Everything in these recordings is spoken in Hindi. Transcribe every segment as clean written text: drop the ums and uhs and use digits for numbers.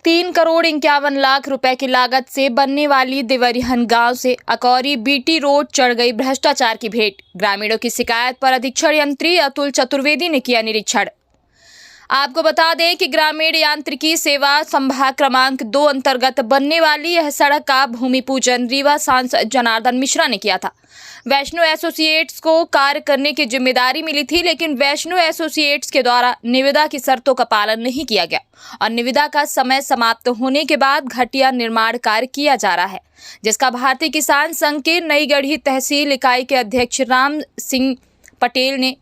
3,51,00,000 रुपए की लागत से बनने वाली देवरिहन गांव से अकौरी बीटी रोड चढ़ गई भ्रष्टाचार की भेंट। ग्रामीणों की शिकायत पर अधीक्षण यंत्री अतुल चतुर्वेदी ने किया निरीक्षण। आपको बता दें कि ग्रामीण यांत्रिकी सेवा संभाग क्रमांक 2 अंतर्गत बनने वाली यह सड़क का भूमि पूजन रीवा सांसद जनार्दन मिश्रा ने किया था। वैष्णो एसोसिएट्स को कार्य करने की जिम्मेदारी मिली थी, लेकिन वैष्णो एसोसिएट्स के द्वारा निविदा की शर्तों का पालन नहीं किया गया और निविदा का समय समाप्त होने के बाद घटिया निर्माण कार्य किया जा रहा है, जिसका भारतीय किसान संघ के नई गढ़ी तहसील इकाई के अध्यक्ष राम सिंह पटेल ने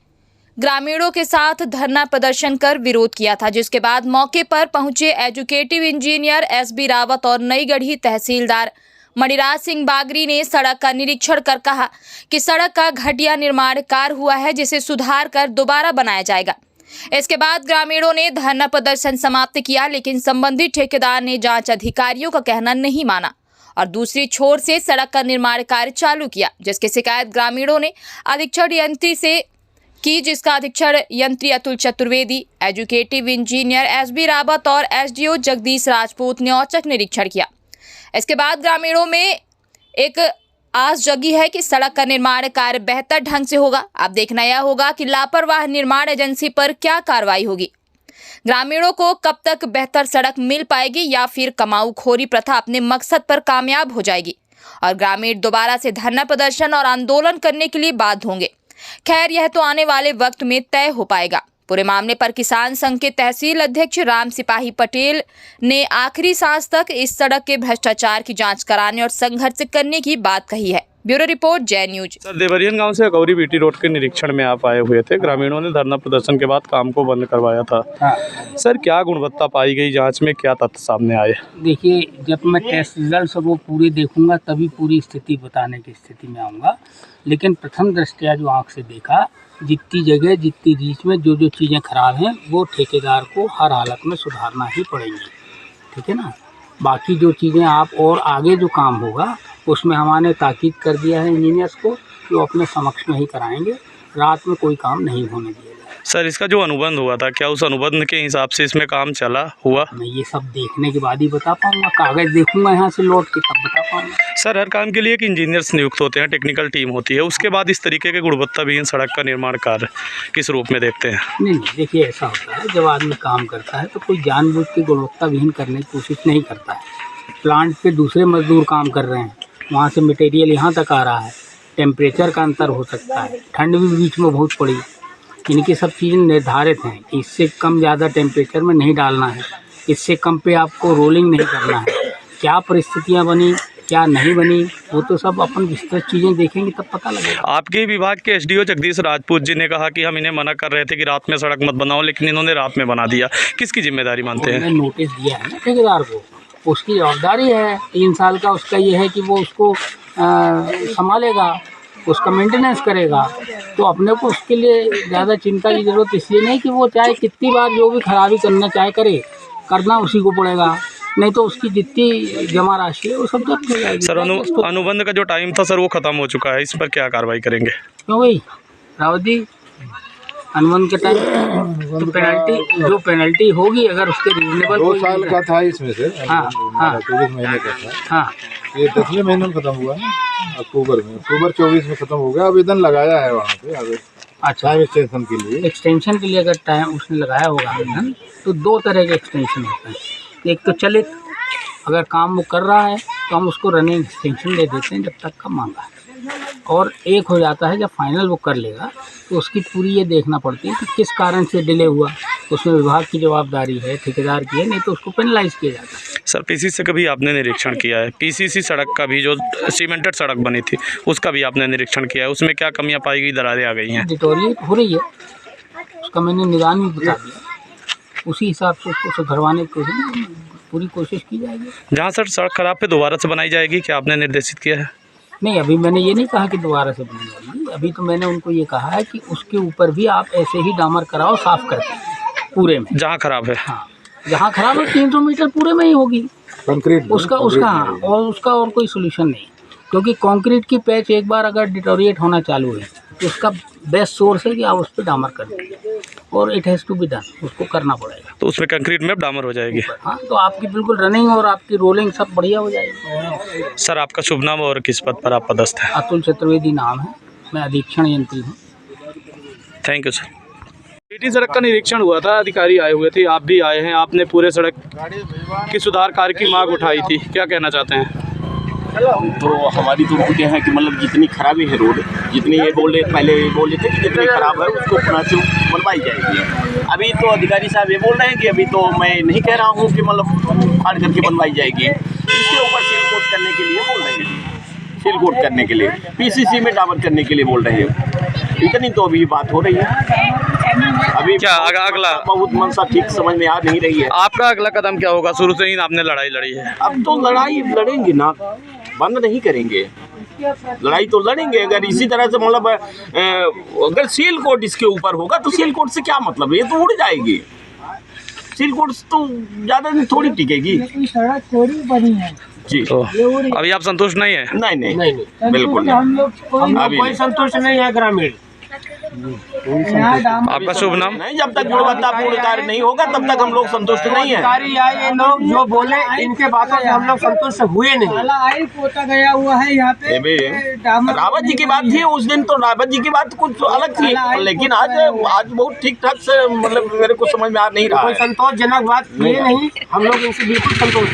ग्रामीणों के साथ धरना प्रदर्शन कर विरोध किया था, जिसके बाद मौके पर पहुंचे एजुकेटिव इंजीनियर SB रावत और नई गढ़ी तहसीलदार मणिराज सिंह बागरी ने सड़क का निरीक्षण कर कहा कि सड़क का घटिया निर्माण कार्य हुआ है, जिसे सुधार कर दोबारा बनाया जाएगा। इसके बाद ग्रामीणों ने धरना प्रदर्शन समाप्त किया, लेकिन संबंधित ठेकेदार ने जांच अधिकारियों का कहना नहीं माना और दूसरी छोर से सड़क का निर्माण कार्य चालू किया, जिसकी शिकायत ग्रामीणों ने अधीक्षण यंत्री से की, जिसका अधीक्षण यंत्री Atul Chaturvedi, executive engineer SB Rawat और SDO जगदीश राजपूत ने औचक निरीक्षण किया। इसके बाद ग्रामीणों में एक आस जगी है कि सड़क का निर्माण कार्य बेहतर ढंग से होगा। अब देखना यह होगा कि लापरवाह निर्माण एजेंसी पर क्या कार्रवाई होगी। ग्रामीणों को कब तक बेहतर सड़क मिल पाएगी या फिर कमाऊखोरी प्रथा अपने मकसद पर कामयाब हो जाएगी और ग्रामीण दोबारा से धरना प्रदर्शन और आंदोलन करने के लिए बाध्य होंगे। खैर, यह तो आने वाले वक्त में तय हो पाएगा। पूरे मामले पर किसान संघ के तहसील अध्यक्ष राम सिपाही पटेल ने आखिरी सांस तक इस सड़क के भ्रष्टाचार की जांच कराने और संघर्ष करने की बात कही है। ब्यूरो रिपोर्ट, जय न्यूज। सर, देवरिहन गांव से अकौरी बीटी रोड के निरीक्षण में आप आए हुए थे। ग्रामीणों ने धरना प्रदर्शन के बाद काम को बंद करवाया था। सर, क्या गुणवत्ता पाई गई जांच में, क्या तथ्य सामने आए? देखिए, जब मैं टेस्ट रिजल्ट वो पूरे देखूंगा तभी पूरी स्थिति बताने की स्थिति में आऊँगा। लेकिन प्रथम दृष्टया जो आँख से देखा, जितनी जगह जितनी रीच में जो चीज़ें खराब हैं वो ठेकेदार को हर हालत में सुधारना ही पड़ेंगी, ठीक है ना। बाकी जो चीज़ें आप और आगे जो काम होगा उसमें हमारे ताकीद कर दिया है इंजीनियर्स को कि वो अपने समक्ष में ही कराएंगे, रात में कोई काम नहीं होने दिया जाए। सर, इसका जो अनुबंध हुआ था, क्या उस अनुबंध के हिसाब से इसमें काम चला हुआ? मैं ये सब देखने के बाद ही बता पाऊंगा, कागज देखूंगा यहाँ से लौट के तब बता पाऊंगा। सर, हर काम के लिए एक इंजीनियर्स नियुक्त होते हैं, टेक्निकल टीम होती है, उसके बाद इस तरीके के गुणवत्ताविहीन सड़क का निर्माण कार्य किस रूप में देखते हैं? नहीं, देखिए ऐसा होता है, जब आदमी काम करता है तो कोई जानबूझ के गुणवत्ताविहीन करने की कोशिश नहीं करता है। प्लांट पे दूसरे मजदूर काम कर रहे हैं, वहाँ से मटेरियल यहाँ तक आ रहा है, टेम्परेचर का अंतर हो सकता है, ठंड भी बीच में बहुत पड़ी। इनकी सब चीज़ें निर्धारित हैं कि इससे कम ज़्यादा टेम्परेचर में नहीं डालना है, इससे कम पे आपको रोलिंग नहीं करना है। क्या परिस्थितियाँ बनी, क्या नहीं बनी, वो तो सब अपन विस्तृत चीज़ें देखेंगे तब पता लगेगा। आपके विभाग के SDO जगदीश राजपूत जी ने कहा कि हम इन्हें मना कर रहे थे कि रात में सड़क मत बनाओ, लेकिन इन्होंने रात में बना दिया। किसकी जिम्मेदारी मानते हैं? नोटिस दिया है ना ठेकेदार को, उसकी जवाबदारी है। 3 साल का उसका ये है कि वो उसको संभालेगा, उसका मेंटेनेंस करेगा। तो अपने को उसके लिए ज़्यादा चिंता की ज़रूरत इसलिए नहीं कि वो चाहे कितनी बार जो भी खराबी करना चाहे करे, करना उसी को पड़ेगा, नहीं तो उसकी जितनी जमा राशि है वो सब जब्त हो जाएगी। सर, अनुबंध का जो टाइम था सर वो ख़त्म हो चुका है, इस पर क्या कार्रवाई करेंगे? क्यों भाई रावत जी, अनुबंध के टाइम तो पेनल्टी होगी अगर उसके रीजनेबल। 2 साल का था इसमें से। हाँ, 24 महीने का था। हाँ, ये 10वें महीने में खत्म हुआ है, अक्टूबर 24 में खत्म हो गया। आवेदन लगाया है वहाँ पे अच्छा, एक्सटेंशन के लिए अगर टाइम उसने लगाया होगा आवेदन, तो 2 तरह के एक्सटेंशन होते हैं। एक तो चले, अगर काम वो कर रहा है तो हम उसको रनिंग एक्सटेंशन दे देते हैं जब तक का मांगा है, और एक हो जाता है जब फाइनल वो कर लेगा तो उसकी पूरी ये देखना पड़ती है कि किस कारण से डिले हुआ, उसमें विभाग की जवाबदारी है, ठेकेदार की है, नहीं तो उसको पेनलाइज किया जाता है। सर, PCC से कभी आपने निरीक्षण किया है? PCC सड़क का भी जो सीमेंटेड सड़क बनी थी उसका भी आपने निरीक्षण किया है, उसमें क्या कमियां पाई गई, दरारें आ गई हैं? डिटोरिएट हो रही है, उसका मैंने निदान भी बता दिया, उसी हिसाब से उसको सुधरवाने की पूरी कोशिश की जाएगी। जहाँ सर सड़क खराब पे दोबारा से बनाई जाएगी, क्या आपने निर्देशित किया है? नहीं, अभी मैंने ये नहीं कहा कि दोबारा से बनी जाएगी। अभी तो मैंने उनको ये कहा है कि उसके ऊपर भी आप ऐसे ही डामर कराओ, साफ करके पूरे में जहाँ खराब है। हाँ, जहाँ खराब है 300 मीटर पूरे में ही होगी कंक्रीट उसका हाँ, और उसका और कोई सोल्यूशन नहीं। क्योंकि कंक्रीट की पैच एक बार अगर डिटोरिएट होना चालू है तो उसका बेस्ट सोर्स है कि आप उस पर डामर कर दीजिए, और it has to be done, उसको करना पड़ेगा। तो उसमें कंक्रीट में अब डामर हो जाएगी। हाँ, तो आपकी बिल्कुल रनिंग और आपकी रोलिंग सब बढ़िया हो जाएगी। सर आपका शुभ नाम और किस पद पर आप पदस्थ हैं? अतुल चतुर्वेदी नाम है, मैं अधीक्षण यंत्री हूँ। Thank you sir. बीटी सड़क का निरीक्षण हुआ था, अधिकारी आए हुए थे, आप भी आए हैं, आपने पूरे सड़क की सुधार कार्य की मांग उठाई थी, क्या कहना चाहते हैं? तो हमारी तो क्या है कि मतलब जितनी खराबी है रोड, जितनी ये पहले ये बोल रहे थे कि जितनी खराब है उसको पुनः से बनवाई जाएगी। अभी तो अधिकारी साहब ये बोल रहे हैं कि अभी तो मैं नहीं कह रहा हूँ कि मतलब फाड़ करके बनवाई जाएगी, इसके ऊपर सील कोट करने के लिए बोल रहे हैं, सील कोट करने के लिए पीसीसी में डामर करने के लिए बोल रहे हैं। इतनी तो अभी बात हो रही है। अभी क्या अगला बहुत मनसा ठीक समझ में आ नहीं रही है। आपका अगला कदम क्या होगा? शुरू से ही आपने लड़ाई लड़ी है। अब तो लड़ाई लड़ेंगे ना, बंद नहीं करेंगे, लड़ाई तो लड़ेंगे। अगर इसी तरह से मतलब अगर सील कोट इसके ऊपर होगा तो सील कोट से क्या मतलब है, ये तो उड़ जाएगी। सील कोट तो ज़्यादा दिन थोड़ी टिकेगी। सड़क थोड़ी बनी है जी, तो अभी आप संतुष्ट नहीं है? नहीं बिल्कुल नहीं, अभी कोई संतुष्ट नहीं है ग्रामीण। आपका शुभ नाम? नहीं, जब तक गुणवत्तापूर्ण कार्य नहीं होगा तब तक हम लोग संतुष्ट नहीं है। अधिकारी आए, ये लोग जो बोले इनके बातों से हम लोग संतुष्ट हुए नहीं। पोता गया हुआ है यहाँ पे। रावत जी की बात थी उस दिन, तो रावत जी की बात कुछ अलग थी, लेकिन आज बहुत ठीक ठाक से मतलब मेरे को समझ में आ नहीं रहा है। संतोषजनक बात ये नहीं, हम लोग इनसे बिल्कुल संतुष्ट।